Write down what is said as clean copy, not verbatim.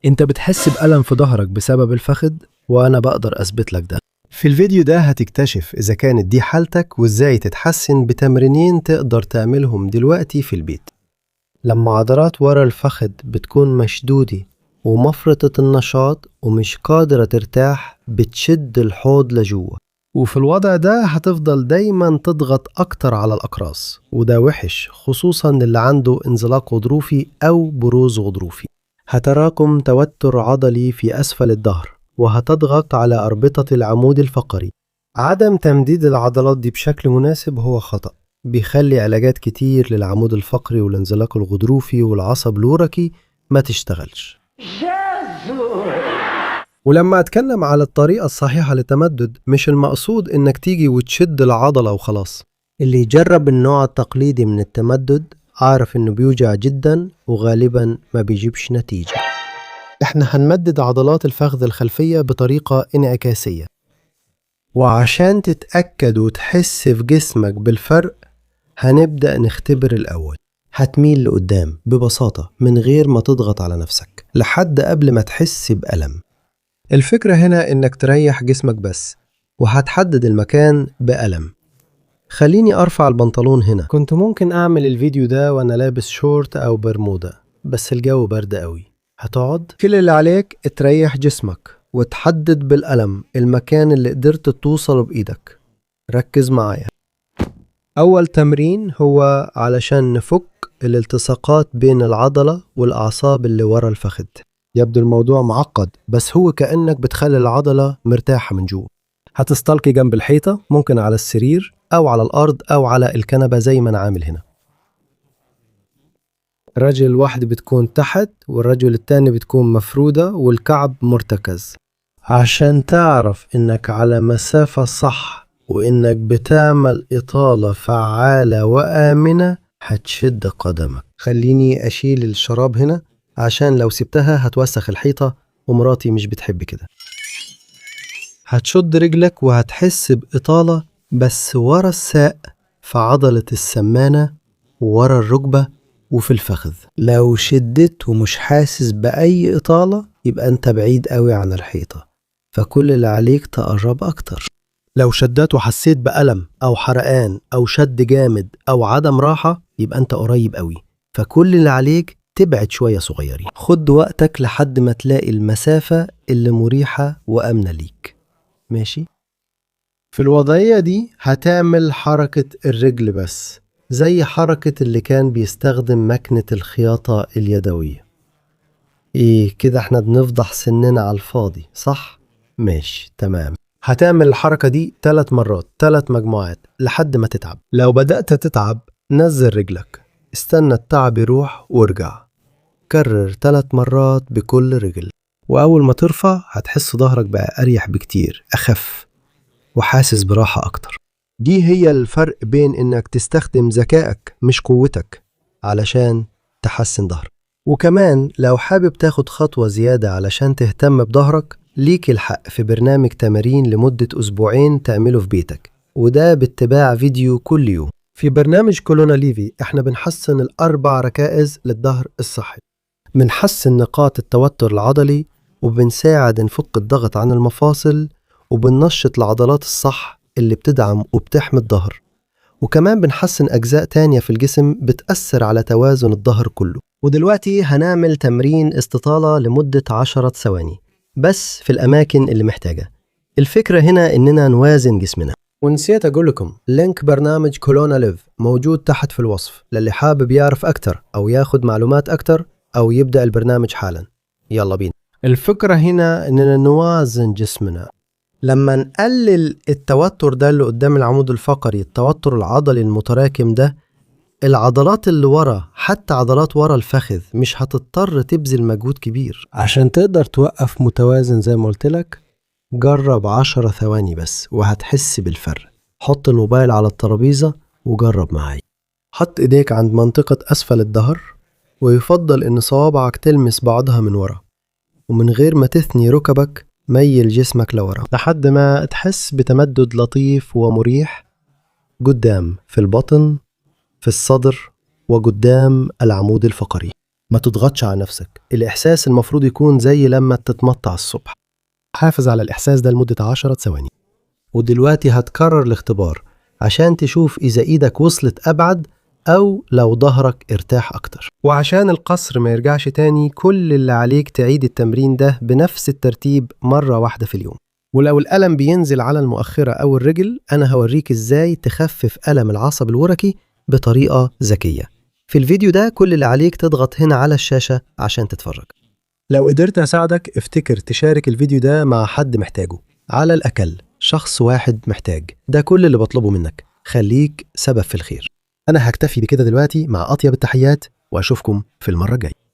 انت بتحس بألم في ظهرك بسبب الفخذ، وانا بقدر اثبت لك ده. في الفيديو ده هتكتشف إذا كانت دي حالتك وإزاي تتحسن بتمرينين تقدر تعملهم دلوقتي في البيت. لما عضلات ورا الفخذ بتكون مشدودة ومفرطة النشاط ومش قادرة ترتاح، بتشد الحوض لجوه، وفي الوضع ده هتفضل دايما تضغط أكتر على الأقراص، وده وحش خصوصا اللي عنده انزلاق غضروفي أو بروز غضروفي. هتراكم توتر عضلي في أسفل الظهر، وهتضغط على أربطة العمود الفقري. عدم تمديد العضلات دي بشكل مناسب هو خطأ، بيخلي علاجات كتير للعمود الفقري والانزلاق الغضروفي والعصب الوركي ما تشتغلش. ولما أتكلم على الطريقة الصحيحة للتمدد، مش المقصود إنك تيجي وتشد العضلة وخلاص. اللي يجرب النوع التقليدي من التمدد عارف إنه بيوجع جدا وغالبا ما بيجيبش نتيجة. إحنا هنمدد عضلات الفخذ الخلفية بطريقة انعكاسية، وعشان تتأكد وتحس في جسمك بالفرق هنبدأ نختبر الأول. هتميل لقدام ببساطة من غير ما تضغط على نفسك لحد قبل ما تحس بألم. الفكرة هنا إنك تريح جسمك بس، وهتحدد المكان بألم. خليني أرفع البنطلون هنا. كنت ممكن أعمل الفيديو ده وأنا لابس شورت أو برمودا، بس الجو برد قوي. هتقعد، كل اللي عليك تريح جسمك وتحدد بالألم المكان اللي قدرت توصل بإيدك. ركز معايا. أول تمرين هو علشان نفك الالتصاقات بين العضلة والأعصاب اللي ورا الفخذ. يبدو الموضوع معقد، بس هو كأنك بتخلي العضلة مرتاحة من جوا. هتستلقي جنب الحيطة، ممكن على السرير أو على الأرض أو على الكنبة زي ما أنا عامل هنا. رجل واحد بتكون تحت والرجل التاني بتكون مفرودة والكعب مرتكز، عشان تعرف إنك على مسافة صح وإنك بتعمل إطالة فعالة وآمنة. هتشد قدمك. خليني أشيل الشراب هنا عشان لو سبتها هتوسخ الحيطة، ومراتي مش بتحب كده. هتشد رجلك وهتحس بإطالة بس ورا الساق، في عضلة السمانة ورا الركبة وفي الفخذ. لو شدت ومش حاسس بأي إطالة يبقى أنت بعيد قوي عن الحيطة، فكل اللي عليك تقرب أكتر. لو شدت وحسيت بألم أو حرقان أو شد جامد أو عدم راحة يبقى أنت قريب قوي، فكل اللي عليك تبعد شوية صغيرين. خد وقتك لحد ما تلاقي المسافة اللي مريحة وأمنة ليك. ماشي؟ في الوضعية دي هتعمل حركة الرجل بس، زي حركة اللي كان بيستخدم مكنة الخياطة اليدوية. إيه كده احنا بنفضح سننا على الفاضي، صح؟ ماشي، تمام. هتعمل الحركة دي 3 مرات، 3 مجموعات لحد ما تتعب. لو بدأت تتعب نزل رجلك، استنى التعب يروح وارجع. كرر 3 مرات بكل رجل، وأول ما ترفع هتحس ظهرك بقى أريح بكتير، أخف وحاسس براحة أكتر. دي هي الفرق بين إنك تستخدم ذكائك مش قوتك علشان تحسن ظهرك. وكمان لو حابب تاخد خطوة زيادة علشان تهتم بظهرك، ليك الحق في برنامج تمارين لمدة 2 أسبوع تعمله في بيتك، وده باتباع فيديو كل يوم. في برنامج كولونا ليفي احنا بنحسن ال4 ركائز للظهر الصحي، بنحسن نقاط التوتر العضلي، وبنساعد نفك الضغط عن المفاصل، وبننشط العضلات الصح اللي بتدعم وبتحمي الظهر، وكمان بنحسن أجزاء تانية في الجسم بتأثر على توازن الظهر كله. ودلوقتي هنعمل تمرين استطالة لمدة 10 ثواني بس في الأماكن اللي محتاجة. الفكرة هنا إننا نوازن جسمنا. ونسيت أقول لكم لينك برنامج كولونا ليف موجود تحت في الوصف للي حابب يعرف أكتر أو ياخد معلومات أكتر أو يبدأ البرنامج حالا. يلا بينا. الفكرة هنا إننا نوازن جسمنا. لما نقلل التوتر ده اللي قدام العمود الفقري، التوتر العضلي المتراكم ده، العضلات اللي ورا، حتى عضلات ورا الفخذ، مش هتضطر تبذل مجهود كبير. عشان تقدر توقف متوازن زي ما قلت لك، جرب 10 ثواني بس وهتحس بالفرق. حط الموبايل على الترابيزة وجرب معايا. حط ايديك عند منطقة أسفل الظهر، ويفضل إن صوابعك تلمس بعضها من ورا، ومن غير ما تثني ركبك ميل جسمك لورا لحد ما تحس بتمدد لطيف ومريح قدام في البطن، في الصدر، وقدام العمود الفقري. ما تضغطش على نفسك، الإحساس المفروض يكون زي لما تتمطع الصبح. حافظ على الإحساس ده لمدة 10 ثواني. ودلوقتي هتكرر الاختبار عشان تشوف إذا إيدك وصلت أبعد أو لو ظهرك ارتاح أكتر. وعشان القصر ما يرجعش تاني، كل اللي عليك تعيد التمرين ده بنفس الترتيب مرة واحدة في اليوم. ولو الألم بينزل على المؤخرة أو الرجل، أنا هوريك إزاي تخفف ألم العصب الوركي بطريقة ذكية. في الفيديو ده كل اللي عليك تضغط هنا على الشاشة عشان تتفرج. لو قدرت أساعدك، افتكر تشارك الفيديو ده مع حد محتاجه، على الأقل شخص واحد محتاج. ده كل اللي بطلبه منك، خليك سبب في الخير. أنا هكتفي بكده دلوقتي، مع أطيب التحيات، وأشوفكم في المرة الجاية.